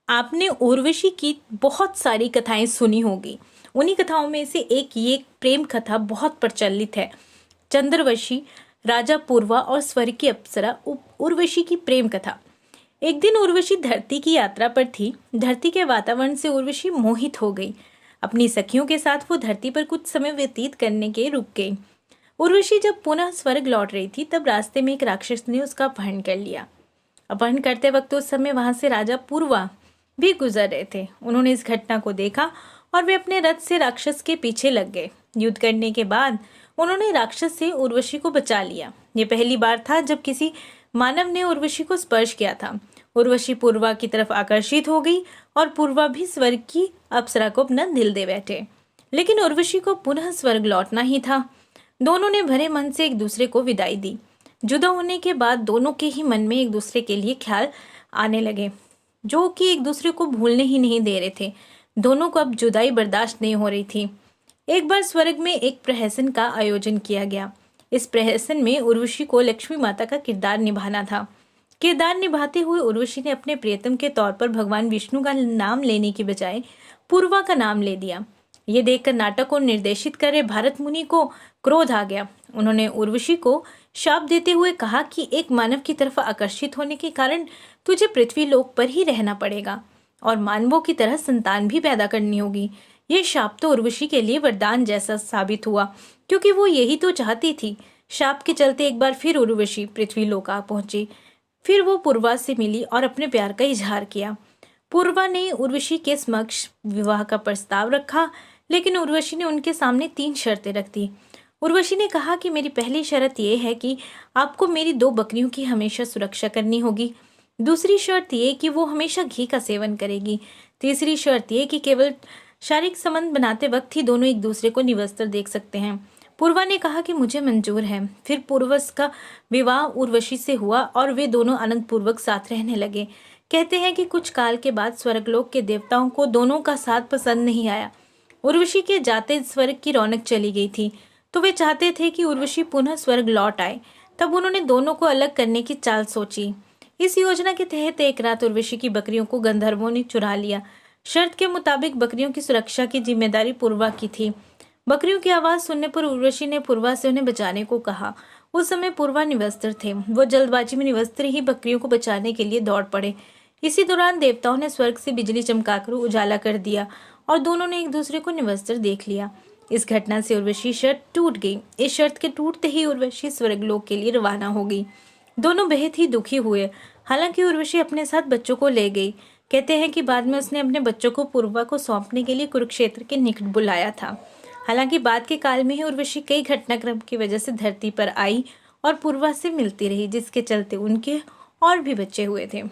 आपने उर्वशी की बहुत सारी कथाएं सुनी होगी। उन्हीं कथाओं में से एक ये प्रेम कथा बहुत प्रचलित है। चंद्रवशी, राजा पूर्वा और स्वर्ग की अप्सरा उर्वशी की प्रेम कथा। एक दिन उर्वशी धरती की यात्रा पर थी। धरती के वातावरण से उर्वशी मोहित हो गई। अपनी सखियों के साथ वो धरती पर कुछ समय व्यतीत करने के रुक गई। उर्वशी जब पुनः स्वर्ग लौट रही थी तब रास्ते में एक राक्षस ने उसका अपहरण कर लिया। अपहरण करते वक्त उस समय वहां से राजा पूर्वा भी गुजर रहे थे। उन्होंने इस घटना को देखा और वे अपने रथ से राक्षस के पीछे लग गए। युद्ध करने के बाद उन्होंने राक्षस से उर्वशी को बचा लिया। ये पहली बार था जब किसी मानव ने उर्वशी को स्पर्श किया था। उर्वशी पूर्वा की तरफ आकर्षित हो गई और पूर्वा भी स्वर्ग की अप्सरा को अपना दिल दे बैठे। लेकिन उर्वशी को पुनः स्वर्ग लौटना ही था। दोनों ने भरे मन से एक दूसरे को विदाई दी। जुदा होने के बाद दोनों के ही मन में एक दूसरे के लिए ख्याल आने लगे, जो कि एक दूसरे को भूलने ही नहीं दे रहे थे। दोनों को अब जुदाई बर्दाश्त नहीं हो रही थी। एक बार स्वर्ग में एक प्रहसन का आयोजन किया गया। इस प्रहसन में उर्वशी को लक्ष्मी माता का किरदार निभाना था। किरदार निभाते हुए उर्वशी ने अपने प्रियतम के तौर पर भगवान विष्णु का नाम लेने की बजाय पूर्वा का नाम ले दिया। ये देखकर नाटक को निर्देशित कर रहे भरत मुनि को क्रोध आ गया। उन्होंने उर्वशी को शाप देते हुए कहा कि एक मानव की तरफ आकर्षित होने के कारण तुझे पृथ्वी लोक पर ही रहना पड़ेगा और मानवों की तरह संतान भी पैदा करनी होगी। यह शाप तो उर्वशी के लिए वरदान जैसा साबित हुआ, क्योंकि वो यही तो चाहती थी। शाप के चलते एक बार फिर उर्वशी पृथ्वी लोक आ पहुंची। फिर वो पूर्वा से मिली और अपने प्यार का इजहार किया। पूर्वा ने उर्वशी के समक्ष विवाह का प्रस्ताव रखा, लेकिन उर्वशी ने उनके सामने 3 शर्तें रख दी। उर्वशी ने कहा कि मेरी पहली शर्त यह है कि आपको मेरी 2 बकरियों की हमेशा सुरक्षा करनी होगी। दूसरी शर्त यह कि वो हमेशा घी का सेवन करेगी। तीसरी शर्त यह कि केवल शारीरिक संबंध बनाते वक्त ही दोनों एक दूसरे को निवस्त्र देख सकते हैं। पूर्वा ने कहा कि मुझे मंजूर है। फिर पूर्वज का विवाह उर्वशी से हुआ और वे दोनों आनंद पूर्वक साथ रहने लगे। कहते हैं कि कुछ काल के बाद स्वर्गलोक के देवताओं को दोनों का साथ पसंद नहीं आया। उर्वशी के जाते स्वर्ग की रौनक चली गई थी, तो वे चाहते थे कि उर्वशी पुनः स्वर्ग लौट आए। तब उन्होंने दोनों को अलग करने की चाल सोची। इस योजना के तहत एक रात उर्वशी की बकरियों को गंधर्वों ने चुरा लिया। शर्त के मुताबिक बकरियों की सुरक्षा की जिम्मेदारी पूर्वा की थी। बकरियों की आवाज सुनने पर उर्वशी ने पूर्वा से उन्हें बचाने को कहा। उस समय पूर्वा निवस्त्र थे। वो जल्दबाजी में निवस्त्र ही बकरियों को बचाने के लिए दौड़ पड़े। इसी दौरान देवताओं ने स्वर्ग से बिजली चमकाकर उजाला कर दिया और दोनों ने एक दूसरे को निवस्त्र देख लिया। इस घटना से उर्वशी शर्त टूट गई। इस शर्त के टूटते ही उर्वशी स्वर्गलोक के लिए रवाना हो गई। दोनों बेहद ही दुखी हुए। हालांकि उर्वशी अपने साथ बच्चों को ले गई। कहते हैं कि बाद में उसने अपने बच्चों को पूर्वा को सौंपने के लिए कुरुक्षेत्र के निकट बुलाया था। हालांकि बाद के काल में ही उर्वशी कई घटनाक्रम की वजह से धरती पर आई और पूर्वा से मिलती रही, जिसके चलते उनके और भी बच्चे हुए थे।